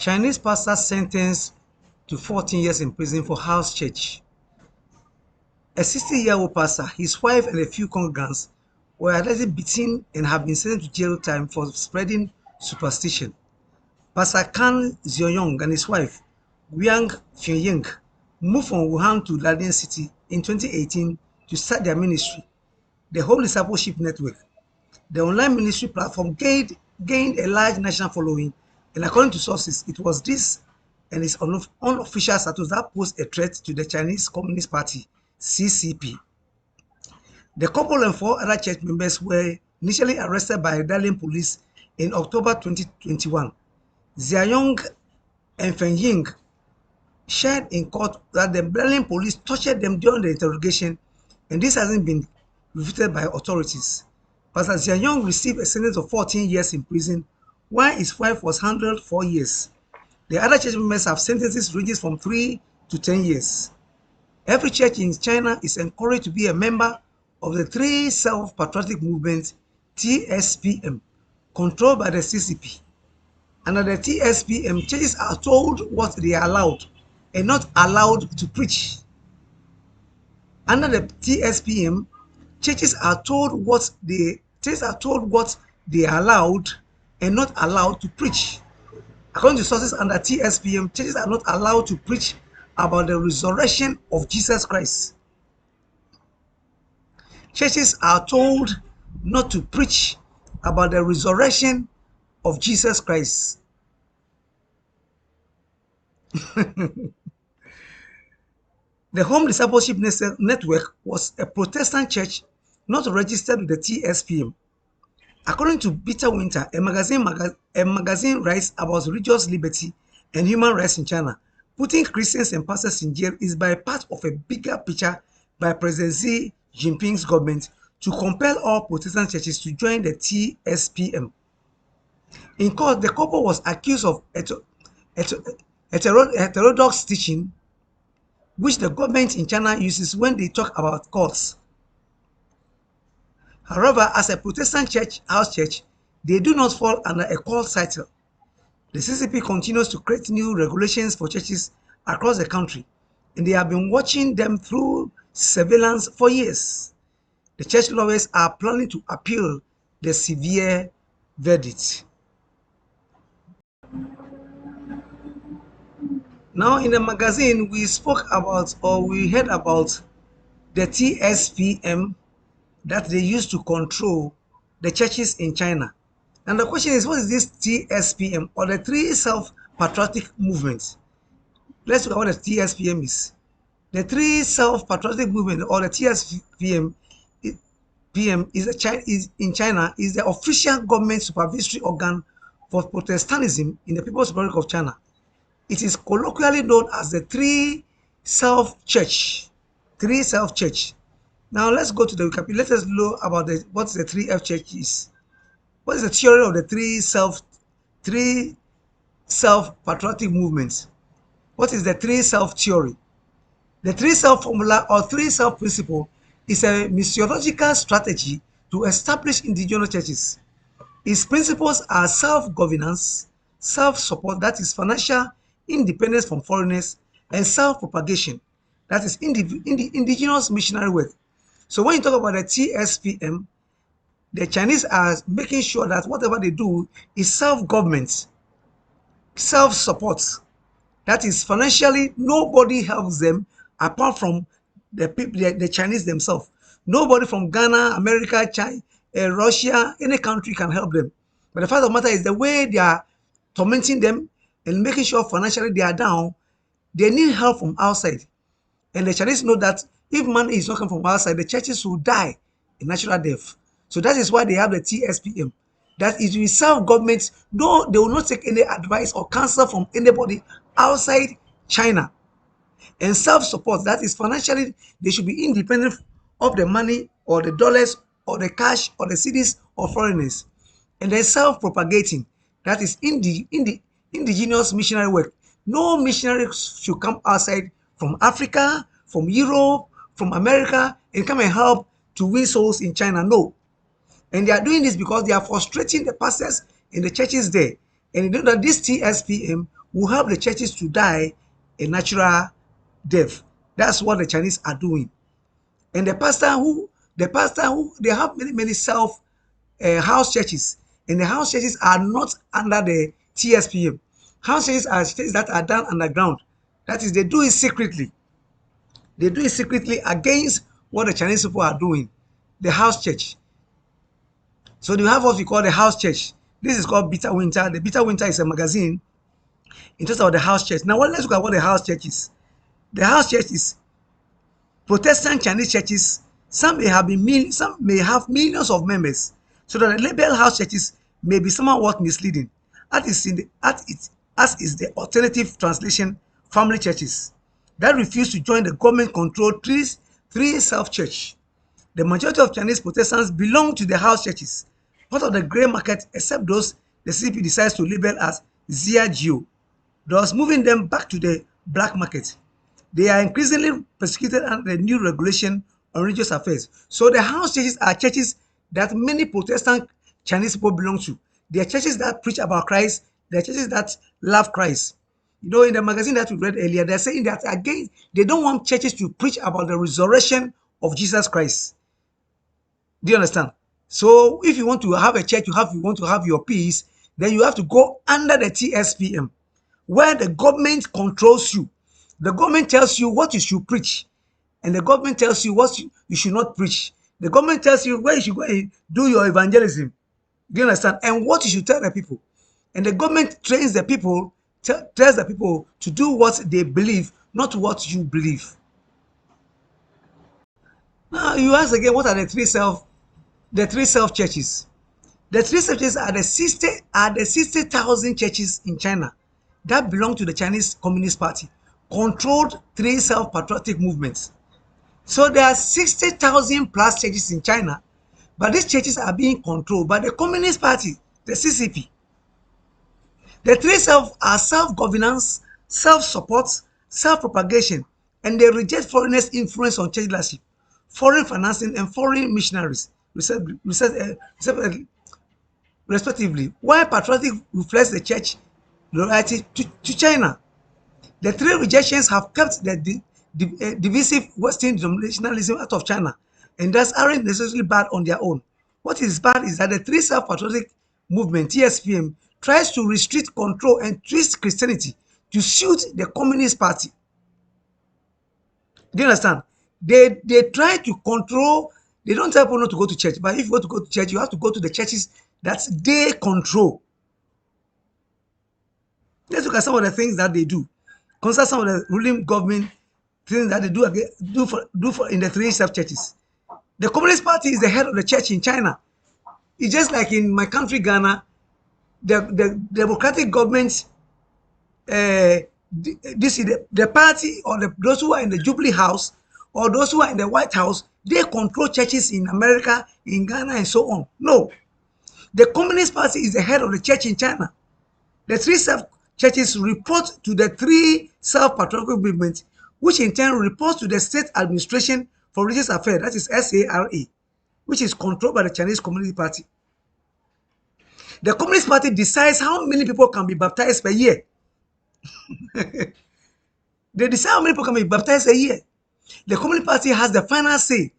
Chinese pastor sentenced to 14 years in prison for house church. A 60-year-old pastor, his wife, and a few congregants were allegedly beaten and have been sentenced to jail time for spreading superstition. Pastor Kan Xiaoyong and his wife, Wang Fengying, moved from Wuhan to Dalian City in 2018 to start their ministry, the Home Discipleship Network. The online ministry platform gained a large national following, and according to sources, it was this and its unofficial status that posed a threat to the Chinese Communist Party, CCP. The couple and 4 other church members were initially arrested by Dalian police in October 2021. Xiaoyong and Fengying shared in court that the Dalian police tortured them during the interrogation, and this hasn't been refuted by authorities. Pastor Xiaoyong received a sentence of 14 years in prison, while his wife was handled 4 years. The other church members have sentences ranging from 3 to 10 years. Every church in China is encouraged to be a member of the Three Self-Patriotic Movement, TSPM, controlled by the CCP. Under the TSPM, churches are told what they are allowed and not allowed to preach. Under the TSPM, churches are told what they are allowed and not allowed to preach. According to sources under TSPM, churches are not allowed to preach about the resurrection of Jesus Christ. Churches are told not to preach about the resurrection of Jesus Christ. The Home Discipleship Network was a Protestant church not registered with the TSPM. According to Bitter Winter, a magazine writes about religious liberty and human rights in China. Putting Christians and pastors in jail is by part of a bigger picture by President Xi Jinping's government to compel all Protestant churches to join the TSPM. In court, the couple was accused of heterodox teaching, which the government in China uses when they talk about cults. However, as a Protestant house church, they do not fall under a cult title. The CCP continues to create new regulations for churches across the country, and they have been watching them through surveillance for years. The church lawyers are planning to appeal the severe verdict. Now, in the magazine, we heard about the TSPM that they use to control the churches in China. And the question is, what is this TSPM, or the Three Self-Patriotic Movements? Let's look at what the TSPM is. The Three Self-Patriotic Movement, or the TSPM, in China is the official government supervisory organ for Protestantism in the People's Republic of China. It is colloquially known as the Three Self Church. Three Self Church. Now let's go to the Wikipedia. Let us know about what the 3F Church is. What is the theory of the three self-patriotic movements? What is the three self theory? The three self formula or three self principle is a missiological strategy to establish indigenous churches. Its principles are self-governance, self-support, that is financial independence from foreigners, and self-propagation, that is indigenous missionary work. So when you talk about the TSPM, the Chinese are making sure that whatever they do is self-government, self-support. That is financially, nobody helps them apart from the people, the Chinese themselves. Nobody from Ghana, America, China, Russia, any country can help them. But the fact of the matter is the way they are tormenting them and making sure financially they are down, they need help from outside. And the Chinese know that if money is not coming from outside, the churches will die a natural death. So that is why they have the TSPM. That it will self-government. No, they will not take any advice or counsel from anybody outside China. And self-support, that is financially, they should be independent of the money or the dollars or the cash or the cities or foreigners. And then self-propagating, that is indigenous missionary work. No missionaries should come outside from Africa, from Europe, from America, and come and help to win souls in China. No. And they are doing this because they are frustrating the pastors in the churches there. And they know that this TSPM will help the churches to die a natural death. That's what the Chinese are doing. And the pastor who they have many self house churches, and the house churches are not under the TSPM. House churches are churches that are done underground. That is, they do it secretly. They do it secretly against what the Chinese people are doing. The house church. So you have what we call the house church. This is called Bitter Winter. The Bitter Winter is a magazine in terms of the house church. Now, let's look at what the house church is. The house church is Protestant Chinese churches. Some may have millions of members, so that the label house churches may be somewhat misleading. As is the alternative translation, family churches that refuse to join the government-controlled three self-church. The majority of Chinese Protestants belong to the house churches, part of the grey market, except those the CCP decides to label as Zia-Geo, thus moving them back to the black market. They are increasingly persecuted under the new regulation on religious affairs. So the house churches are churches that many Protestant Chinese people belong to. They are churches that preach about Christ. They are churches that love Christ. You know, in the magazine that we read earlier, they're saying that again, they don't want churches to preach about the resurrection of Jesus Christ. Do you understand? So if you want to have a church, you want to have your peace, then you have to go under the TSPM, where the government controls you. The government tells you what you should preach, and the government tells you what you should not preach. The government tells you where you should go and do your evangelism. Do you understand? And what you should tell the people. And the government trains the people, tells the people to do what they believe, not what you believe. Now you ask again, what are the three self churches? The three self churches are the 60,000 churches in China that belong to the Chinese Communist Party, controlled three self-patriotic movements. So there are 60,000 plus churches in China, but these churches are being controlled by the Communist Party, the CCP. The three self are self-governance, self-support, self-propagation, and they reject foreigners' influence on church leadership, foreign financing, and foreign missionaries, respectively, while patriotic reflects the church loyalty to China. The three rejections have kept the divisive Western denominationalism out of China, and thus aren't necessarily bad on their own. What is bad is that the three self-patriotic movement, TSPM, tries to restrict, control, and twist Christianity to suit the Communist Party. Do you understand? They try to control. They don't tell people not to go to church, but if you want to go to church, you have to go to the churches that they control. Let's look at some of the things that they do. Consider some of the ruling government things that they do for in the three self-churches. The Communist Party is the head of the church in China. It's just like in my country, Ghana, the democratic government, the party or those who are in the Jubilee House or those who are in the White House, they control churches in America, in Ghana, and so on. No. The Communist Party is the head of the church in China. The three self-churches report to the three self-patriotic movements, which in turn reports to the State Administration for Religious Affairs, that is SARA, which is controlled by the Chinese Communist Party. The Communist Party decides how many people can be baptized per year. They decide how many people can be baptized a year. The Communist Party has the final say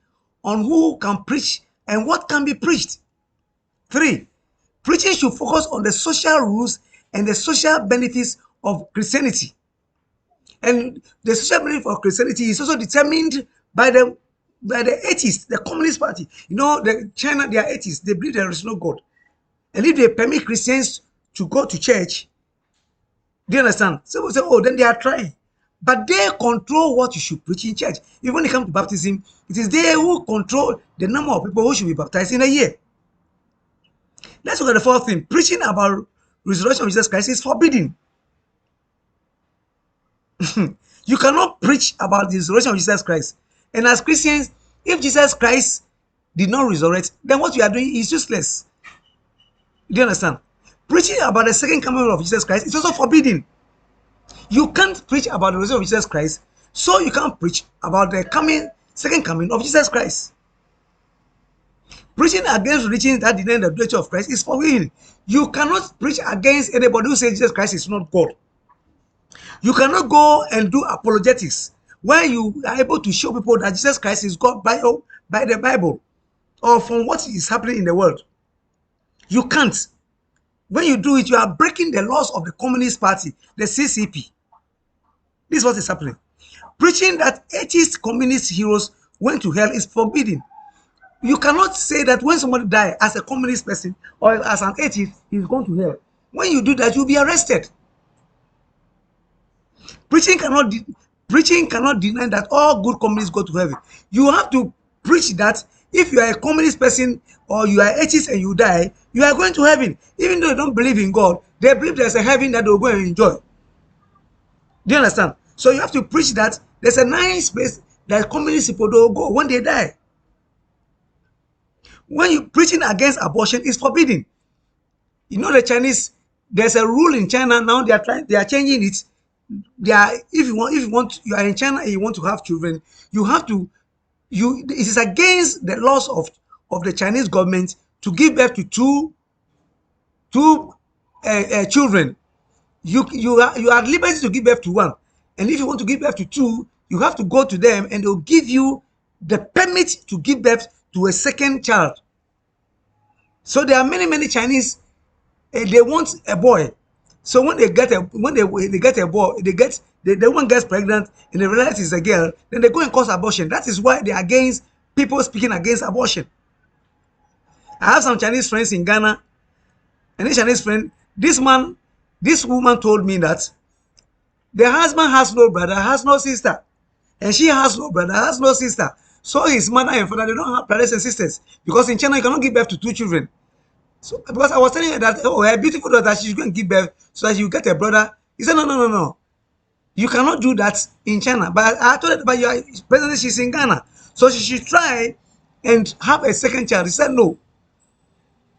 on who can preach and what can be preached. 3. Preaching should focus on the social rules and the social benefits of Christianity. And the social benefit of Christianity is also determined by the atheists, the Communist Party. You know, China, they are atheists. They believe there is no God. And if they permit Christians to go to church, do you understand? So we say, oh, then they are trying. But they control what you should preach in church. Even when it comes to baptism, it is they who control the number of people who should be baptized in a year. Let's look at the fourth thing. Preaching about resurrection of Jesus Christ is forbidden. You cannot preach about the resurrection of Jesus Christ. And as Christians, if Jesus Christ did not resurrect, then what we are doing is useless. Do you understand? Preaching about the second coming of Jesus Christ is also forbidden. You can't preach about the resurrection of Jesus Christ, so you can't preach about the second coming of Jesus Christ. Preaching against religions that deny the deity of Christ is forbidden. You cannot preach against anybody who says Jesus Christ is not God. You cannot go and do apologetics when you are able to show people that Jesus Christ is God by the Bible or from what is happening in the world. You can't. When you do it, you are breaking the laws of the Communist Party, the CCP. This is what is happening. Preaching that atheist communist heroes went to hell is forbidden. You cannot say that when somebody dies as a communist person or as an atheist, he's going to hell. When you do that, you'll be arrested. Preaching cannot preaching cannot deny that all good communists go to heaven. You have to preach that if you are a communist person or you are atheist and you die, you are going to heaven. Even though you don't believe in God, they believe there's a heaven that they'll go and enjoy. Do you understand? So you have to preach that there's a nice place that communist people don't go when they die. When you preaching against abortion is forbidden. You know the Chinese, there's a rule in China now, they are changing it. If you want you are in China and you want to have children, you have to it is against the laws of the Chinese government to give birth to two children. You are at liberty to give birth to one, and if you want to give birth to two, you have to go to them and they'll give you the permit to give birth to a second child. So there are many Chinese, they want a boy. So when they get a boy, the one gets pregnant and they realize it's a girl, then they go and cause abortion. That is why they're against people speaking against abortion. I have some Chinese friends in Ghana, and this Chinese friend, this woman told me that the husband has no brother, has no sister, and she has no brother, has no sister. So his mother and father, they don't have brothers and sisters, because in China you cannot give birth to two children. So because I was telling her that, oh, her beautiful daughter, she's going to give birth so that you get a brother. He said, no. You cannot do that in China. But I told her, but presently she's in Ghana. So she should try and have a second child. He said no.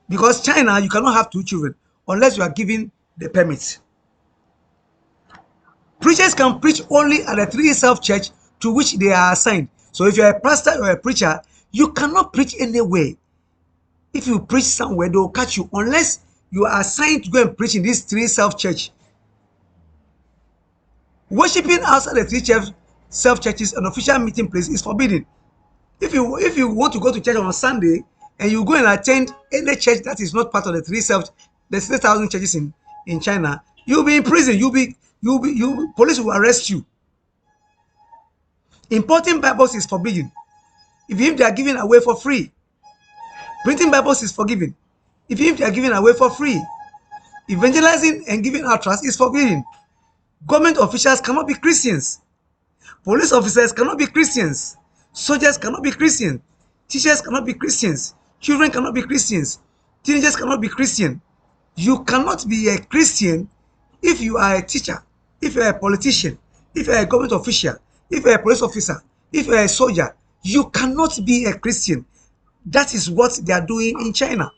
Because China, you cannot have two children unless you are given the permit. Preachers can preach only at the three self-church to which they are assigned. So if you're a pastor or a preacher, you cannot preach anywhere. If you preach somewhere, they'll catch you unless you are assigned to go and preach in these three self-church. Worshipping outside the three self-churches, an official meeting place, is forbidden. If you want to go to church on Sunday and you go and attend any church that is not part of the 3,000 churches in China, you'll be in prison. Police will arrest you. Importing Bibles is forbidden. If they are given away for free. Printing Bibles is forgiven. If they are given away for free. Evangelizing and giving out trust is forbidden. Government officials cannot be Christians. Police officers cannot be Christians. Soldiers cannot be Christians. Teachers cannot be Christians. Children cannot be Christians. Teenagers cannot be Christian. You cannot be a Christian if you are a teacher, if you are a politician, if you are a government official, if you are a police officer, if you are a soldier. You cannot be a Christian. That is what they are doing in China.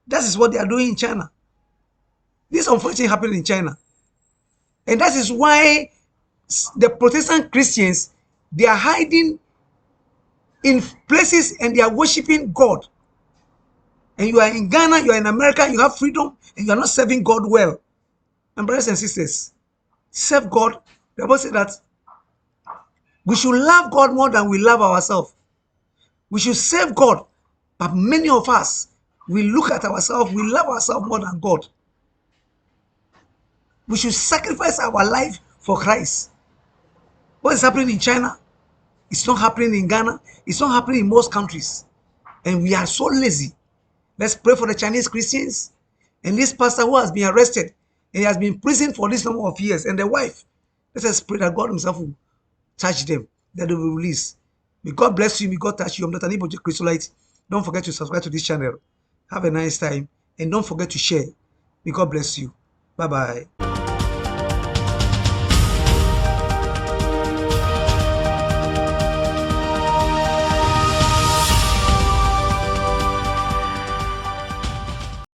That is what they are doing in China. This unfortunately happened in China. And that is why the Protestant Christians, they are hiding in places and they are worshiping God. And you are in Ghana, you are in America, you have freedom, and you are not serving God well. And brothers and sisters, serve God. The Bible says that we should love God more than we love ourselves. We should serve God. But many of us, we look at ourselves, we love ourselves more than God. We should sacrifice our life for Christ. What is happening in China? It's not happening in Ghana. It's not happening in most countries. And we are so lazy. Let's pray for the Chinese Christians. And this pastor who has been arrested and he has been in prison for this number of years, and the wife. Let us pray that God himself will touch them, that they will release. May God bless you. May God touch you. I'm Dalian Botwe-Chrysolite. Don't forget to subscribe to this channel. Have a nice time. And don't forget to share. May God bless you. Bye-bye.